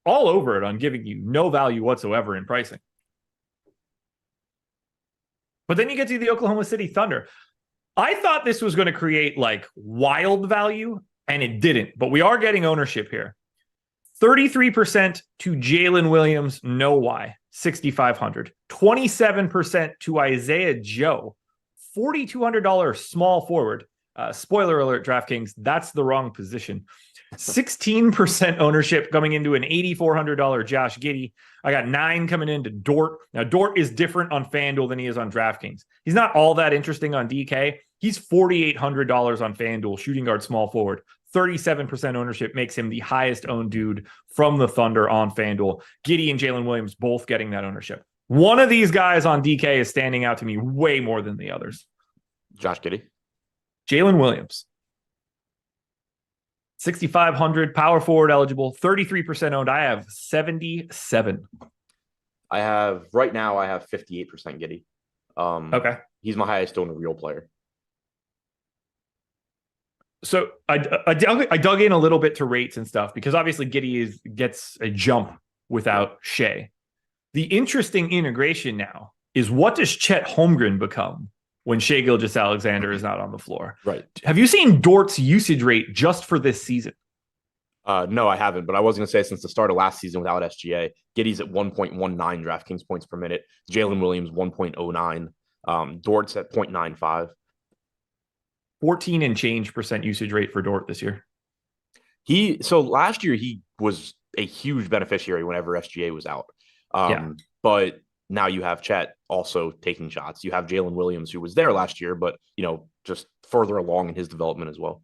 all over it on giving you no value whatsoever in pricing. But then you get to the Oklahoma City Thunder. I thought this was going to create like wild value, and it didn't. But we are getting ownership here. 33% to Jalen Williams, no why, 6,500. 27% to Isaiah Joe, $4,200 small forward. Spoiler alert, DraftKings, that's the wrong position. 16% ownership coming into an $8,400 Josh Giddey. I got 9 coming into Dort. Now, Dort is different on FanDuel than he is on DraftKings. He's not all that interesting on DK. He's $4,800 on FanDuel, shooting guard, small forward. 37% ownership makes him the highest owned dude from the Thunder on FanDuel. Giddey and Jalen Williams both getting that ownership. One of these guys on DK is standing out to me way more than the others. Josh Giddey. Jalen Williams. 6,500, power forward eligible, 33% owned. I have 77. Right now I have 58% Giddey. Okay. He's my highest owned real player. So I dug in a little bit to rates and stuff because obviously Giddey gets a jump without Shea. The interesting integration now is, what does Chet Holmgren become when Shea Gilgeous-Alexander is not on the floor? Right. Have you seen Dort's usage rate just for this season? No, I haven't, but I was going to say since the start of last season without SGA, Giddey's at 1.19 DraftKings points per minute. Jalen Williams, 1.09. Dort's at 0.95. 14 and change % usage rate for Dort this year. So last year he was a huge beneficiary whenever SGA was out. But now you have Chet also taking shots. You have Jalen Williams, who was there last year, but just further along in his development as well.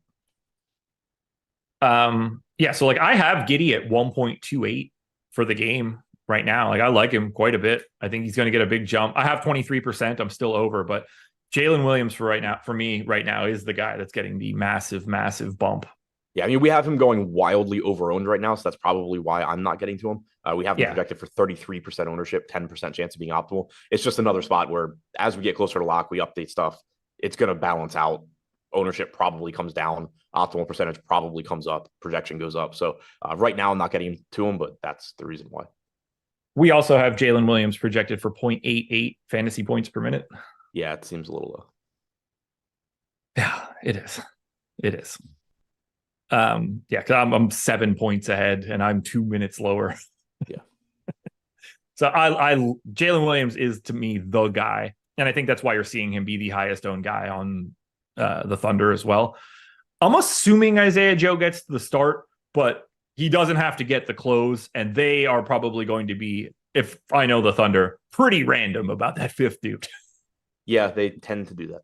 So like I have Giddey at 1.28 for the game right now. Like I like him quite a bit. I think he's going to get a big jump. I have 23%. I'm still over, but Jalen Williams for me right now is the guy that's getting the massive, massive bump. Yeah, I mean, we have him going wildly over-owned right now, so that's probably why I'm not getting to him. We have him projected for 33% ownership, 10% chance of being optimal. It's just another spot where, as we get closer to lock, we update stuff. It's going to balance out. Ownership probably comes down. Optimal percentage probably comes up. Projection goes up. So right now, I'm not getting to him, but that's the reason why. We also have Jalen Williams projected for 0.88 fantasy points per minute. Yeah, it seems a little low. Yeah, it is. It is. Because I'm 7 points ahead and I'm 2 minutes lower. Yeah. So Jalen Williams is to me the guy, and I think that's why you're seeing him be the highest owned guy on the Thunder as well. I'm assuming Isaiah Joe gets the start, but he doesn't have to get the close, and they are probably going to be, if I know the Thunder, pretty random about that fifth dude. Yeah, they tend to do that.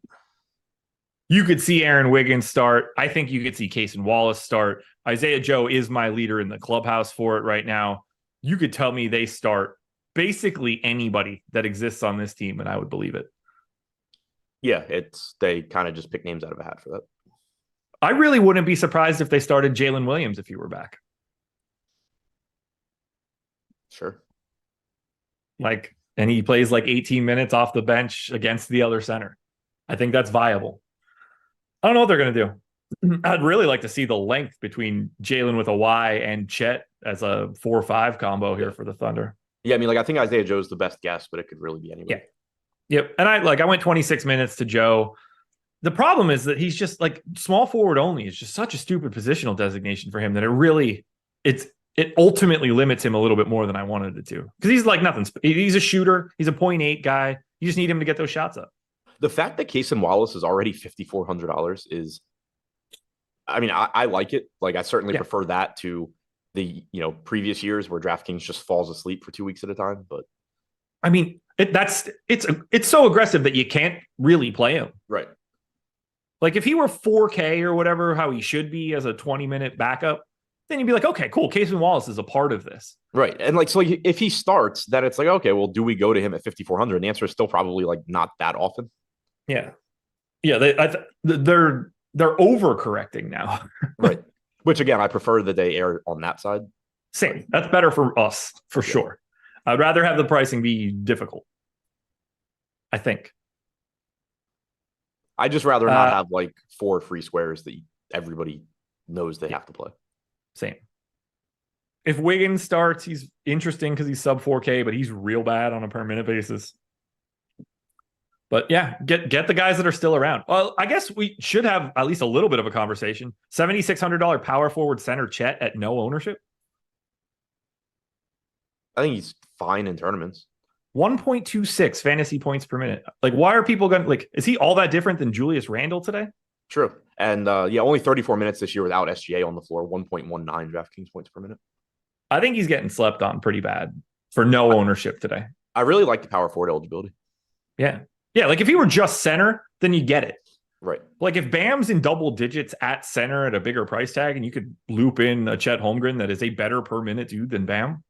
You could see Aaron Wiggins start. I think you could see Cason Wallace start. Isaiah Joe is my leader in the clubhouse for it right now. You could tell me they start basically anybody that exists on this team, and I would believe it. Yeah, they kind of just pick names out of a hat for that. I really wouldn't be surprised if they started Jalen Williams if he were back. Sure. And he plays 18 minutes off the bench against the other center. I think that's viable. I don't know what they're going to do. I'd really like to see the length between Jalen with a Y and Chet as a 4-5 combo here for the Thunder. Yeah, I mean, I think Isaiah Joe's the best guess, but it could really be anybody. Yeah. Yep. And I went 26 minutes to Joe. The problem is that he's just small forward only. It's just such a stupid positional designation for him that it ultimately limits him a little bit more than I wanted it to. Because he's nothing. He's a shooter. He's a 0.8 guy. You just need him to get those shots up. The fact that Cason Wallace is already $5,400 is, I mean, I like it. I certainly prefer that to the previous years where DraftKings just falls asleep for 2 weeks at a time. But I mean, it's so aggressive that you can't really play him. Right. If he were 4K or whatever, how he should be as a 20-minute backup, then you'd be like, okay, cool. Cason Wallace is a part of this. Right. And so if he starts, then it's okay, well, do we go to him at 5,400? And the answer is still probably not that often. Yeah. Yeah. They're overcorrecting now. Right. Which again, I prefer that they err on that side. Same. That's better for us for sure. I'd rather have the pricing be difficult, I think. I just rather not have like 4 free squares that everybody knows they have to play. Same. If Wiggins starts, he's interesting because he's sub 4K, but he's real bad on a per minute basis. But yeah, get the guys that are still around. Well, I guess we should have at least a little bit of a conversation. $7,600 power forward center Chet at no ownership. I think he's fine in tournaments. 1.26 fantasy points per minute. Like, why are people going like, is he all that different than Julius Randle today? True. And only 34 minutes this year without SGA on the floor, 1.19 DraftKings points per minute. I think he's getting slept on pretty bad for no ownership today. I really like the power forward eligibility. Yeah. Yeah. Like if he were just center, then you get it. Right. Like if Bam's in double digits at center at a bigger price tag and you could loop in a Chet Holmgren that is a better per minute dude than Bam.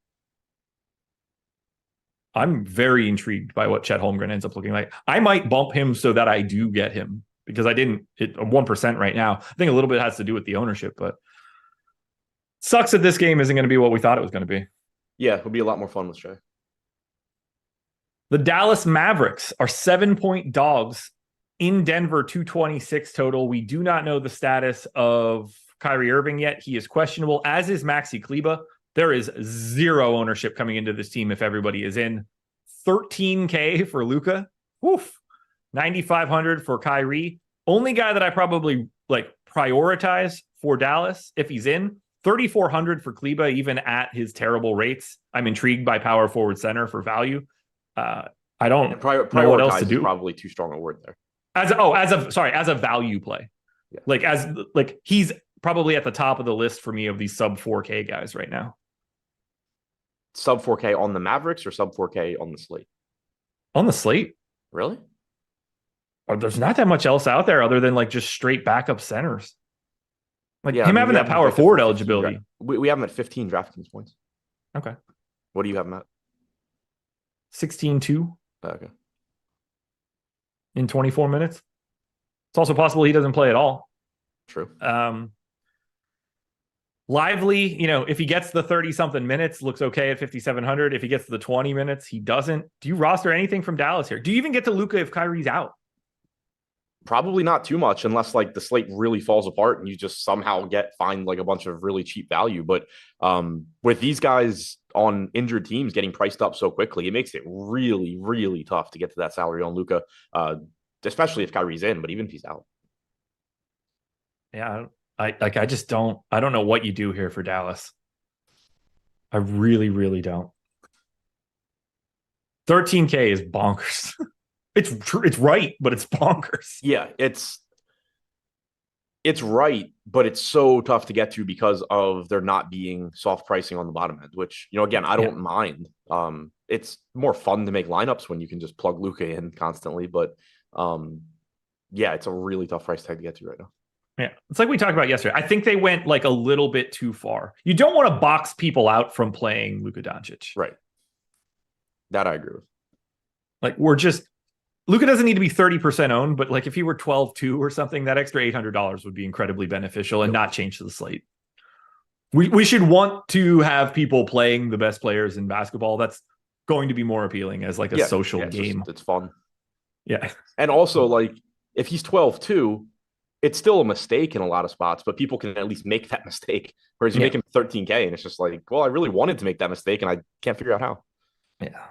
I'm very intrigued by what Chet Holmgren ends up looking like. I might bump him so that I do get him because I didn't hit 1% right now. I think a little bit has to do with the ownership, but sucks that this game isn't going to be what we thought it was going to be. Yeah, it would be a lot more fun with Shay. The Dallas Mavericks are 7-point dogs in Denver, 226 total. We do not know the status of Kyrie Irving yet. He is questionable, as is Maxi Kleba. There is zero ownership coming into this team if everybody is in. 13K for Luka. Woof. 9,500 for Kyrie. Only guy that I probably like prioritize for Dallas if he's in. 3,400 for Kleba, even at his terrible rates. I'm intrigued by power forward center for value. I don't know what else to do. Probably too strong a word there. As a value play. Yeah. Like he's probably at the top of the list for me of these sub 4K guys right now. Sub 4K on the Mavericks or sub 4K on the slate? On the slate. Really? There's not that much else out there other than like just straight backup centers. Like him having that power forward eligibility. We have him at 15 DraftKings points. Okay. What do you have him at? 16-2. Okay. In 24 minutes. It's also possible he doesn't play at all. True. Lively, if he gets the 30-something minutes, looks okay at 5,700. If he gets to the 20 minutes, he doesn't. Do you roster anything from Dallas here? Do you even get to Luka if Kyrie's out? Probably not too much unless like the slate really falls apart and you just somehow find like a bunch of really cheap value. But with these guys on injured teams getting priced up so quickly, it makes it really, really tough to get to that salary on Luka, especially if Kyrie's in, but even if he's out. Yeah, I don't know what you do here for Dallas. I really, really don't. 13K is bonkers. It's right, but it's bonkers. Yeah, it's right, but it's so tough to get to because of there not being soft pricing on the bottom end, which, again, I don't mind. It's more fun to make lineups when you can just plug Luka in constantly, but it's a really tough price tag to get to right now. Yeah, it's like we talked about yesterday. I think they went like a little bit too far. You don't want to box people out from playing Luka Doncic. Right. That I agree with. Like Luka doesn't need to be 30% owned, but like if he were 12-2 or something, that extra $800 would be incredibly beneficial and not change the slate. We should want to have people playing the best players in basketball. That's going to be more appealing as like a social game. It's fun. Yeah. And also like if he's 12-2, it's still a mistake in a lot of spots, but people can at least make that mistake. Whereas you make him 13K and it's just like, well, I really wanted to make that mistake and I can't figure out how. Yeah.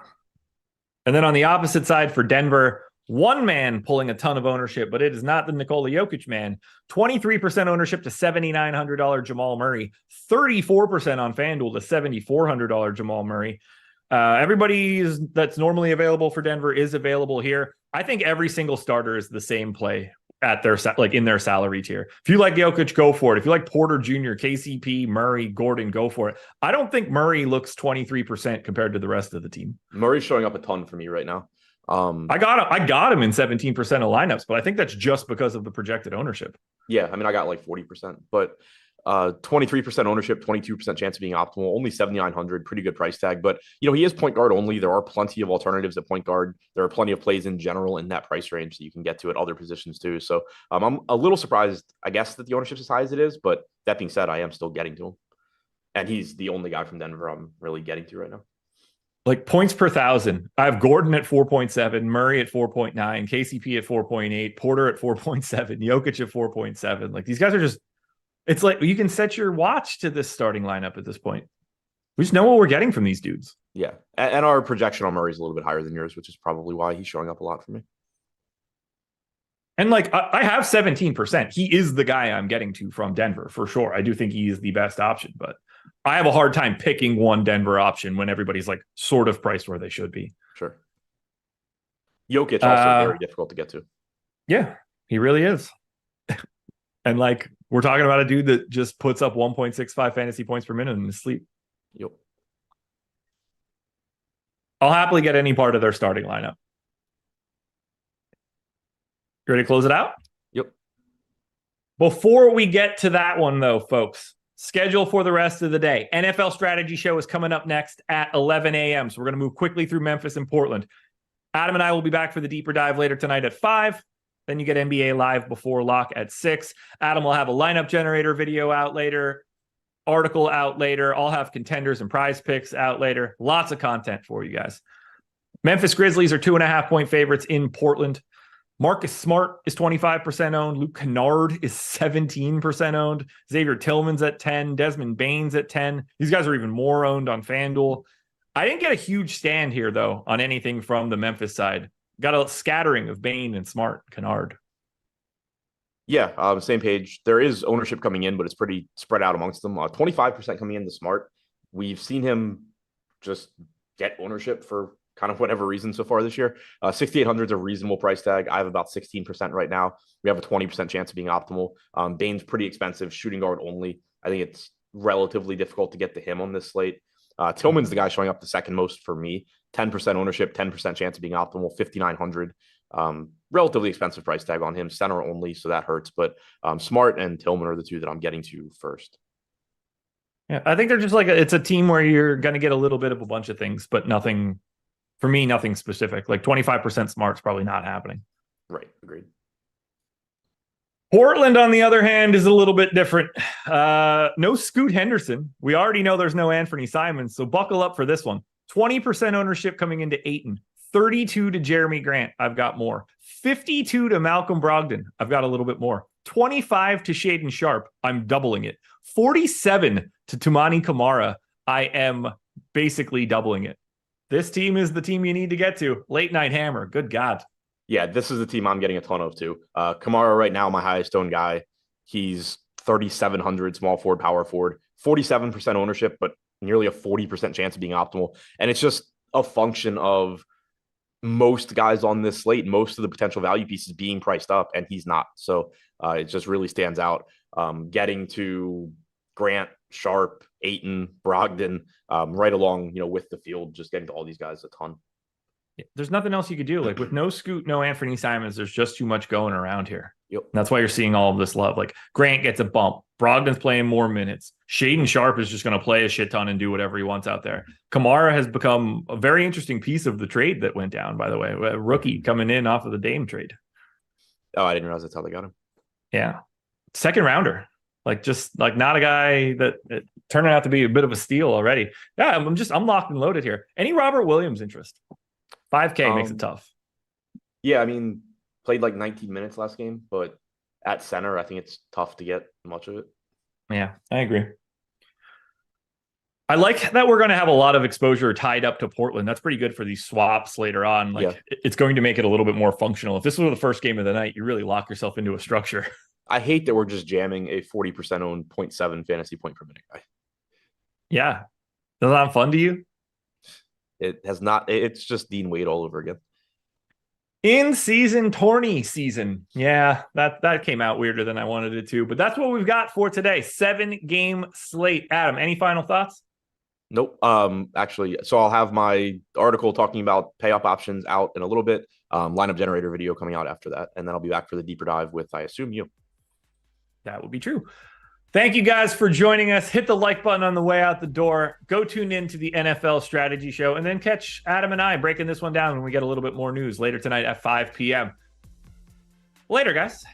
And then on the opposite side for Denver, one man pulling a ton of ownership, but it is not the Nikola Jokic man. 23% ownership to $7,900 Jamal Murray, 34% on FanDuel to $7,400 Jamal Murray. Everybody that's normally available for Denver is available here. I think every single starter is the same play at their in their salary tier. If you like Jokic, go for it. If you like Porter Jr., KCP, Murray, Gordon, go for it. I don't think Murray looks 23% compared to the rest of the team. Murray's showing up a ton for me right now. I got him in 17% of lineups, but I think that's just because of the projected ownership. Yeah, I mean, I got like 40%, but 23% ownership, 22% chance of being optimal, only 7,900, pretty good price tag. But, he is point guard only. There are plenty of alternatives at point guard. There are plenty of plays in general in that price range that you can get to at other positions too. So I'm a little surprised, I guess, that the ownership's as high as it is. But that being said, I am still getting to him. And he's the only guy from Denver I'm really getting to right now. Like points per thousand, I have Gordon at 4.7, Murray at 4.9, KCP at 4.8, Porter at 4.7, Jokic at 4.7. Like these guys are just, it's like you can set your watch to this starting lineup at this point. We just know what we're getting from these dudes. Yeah. And our projection on Murray is a little bit higher than yours, which is probably why he's showing up a lot for me. And like I have 17%. He is the guy I'm getting to from Denver for sure. I do think he is the best option, but I have a hard time picking one Denver option when everybody's like sort of priced where they should be. Sure. Jokic also very difficult to get to. Yeah, he really is. And like we're talking about a dude that just puts up 1.65 fantasy points per minute in his sleep. Yep. I'll happily get any part of their starting lineup. You ready to close it out? Yep. Before we get to that one, though, folks, schedule for the rest of the day. NFL Strategy Show is coming up next at 11 a.m. So we're going to move quickly through Memphis and Portland. Adam and I will be back for the deeper dive later tonight at 5. Then you get NBA Live before lock at 6. Adam will have a lineup generator video out later, article out later. I'll have contenders and prize picks out later. Lots of content for you guys. Memphis Grizzlies are 2.5-point favorites in Portland. Marcus Smart is 25% owned. Luke Kennard is 17% owned. Xavier Tillman's at 10. Desmond Bane's at 10. These guys are even more owned on FanDuel. I didn't get a huge stand here, though, on anything from the Memphis side. Got a scattering of Bane and Smart, Kennard. Yeah, same page. There is ownership coming in, but it's pretty spread out amongst them. 25% coming in to Smart. We've seen him just get ownership for kind of whatever reason so far this year. 6,800 is a reasonable price tag. I have about 16% right now. We have a 20% chance of being optimal. Bane's pretty expensive, shooting guard only. I think it's relatively difficult to get to him on this slate. Tillman's the guy showing up the second most for me. 10% ownership, 10% chance of being optimal, 5,900. Relatively expensive price tag on him, center only, so that hurts. But Smart and Tillman are the two that I'm getting to first. Yeah, I think they're just like, it's a team where you're going to get a little bit of a bunch of things, but nothing, for me, nothing specific. Like 25% Smart's probably not happening. Right, agreed. Portland, on the other hand, is a little bit different. No Scoot Henderson. We already know there's no Anthony Simons, so buckle up for this one. 20% ownership coming into Ayton. 32 to Jeremy Grant. I've got more. 52 to Malcolm Brogdon. I've got a little bit more. 25 to Shaden Sharp. I'm doubling it. 47 to Tumani Kamara. I am basically doubling it. This team is the team you need to get to. Late night hammer. Good God. Yeah, this is the team I'm getting a ton of too. Kamara right now, my highest owned guy. He's 3,700 small forward, power forward, 47% ownership, but nearly a 40% chance of being optimal. And it's just a function of most guys on this slate, most of the potential value pieces being priced up, and he's not. So it just really stands out. Getting to Grant, Sharp, Ayton, Brogdon, right along, with the field, just getting to all these guys a ton. There's nothing else you could do. Like with no Scoot, no Anthony Simons, there's just too much going around here. Yep. And that's why you're seeing all of this love. Like Grant gets a bump. Brogdon's playing more minutes. Shaden Sharp is just going to play a shit ton and do whatever he wants out there. Kamara has become a very interesting piece of the trade that went down, by the way. A rookie coming in off of the Dame trade. Oh, I didn't realize that's how they got him. Yeah. Second rounder. Like just like not a guy that turning out to be a bit of a steal already. Yeah, I'm locked and loaded here. Any Robert Williams interest? 5K makes it tough. Yeah, I mean, played like 19 minutes last game, but at center, I think it's tough to get much of it. Yeah, I agree. I like that we're going to have a lot of exposure tied up to Portland. That's pretty good for these swaps later on. It's going to make it a little bit more functional. If this was the first game of the night, you really lock yourself into a structure. I hate that we're just jamming a 40% owned 0.7 fantasy point per minute guy. Yeah. Does that sound fun to you? It has not. It's just Dean Wade all over again. In season tourney season. Yeah, that came out weirder than I wanted it to, but that's what we've got for today. 7-game slate. Adam, any final thoughts? Nope. Actually, so I'll have my article talking about pay up options out in a little bit. Lineup generator video coming out after that, and then I'll be back for the deeper dive with, I assume, you. That would be true. Thank you guys for joining us. Hit the like button on the way out the door. Go tune in to the NFL Strategy Show, and then catch Adam and I breaking this one down when we get a little bit more news later tonight at 5 p.m. Later, guys.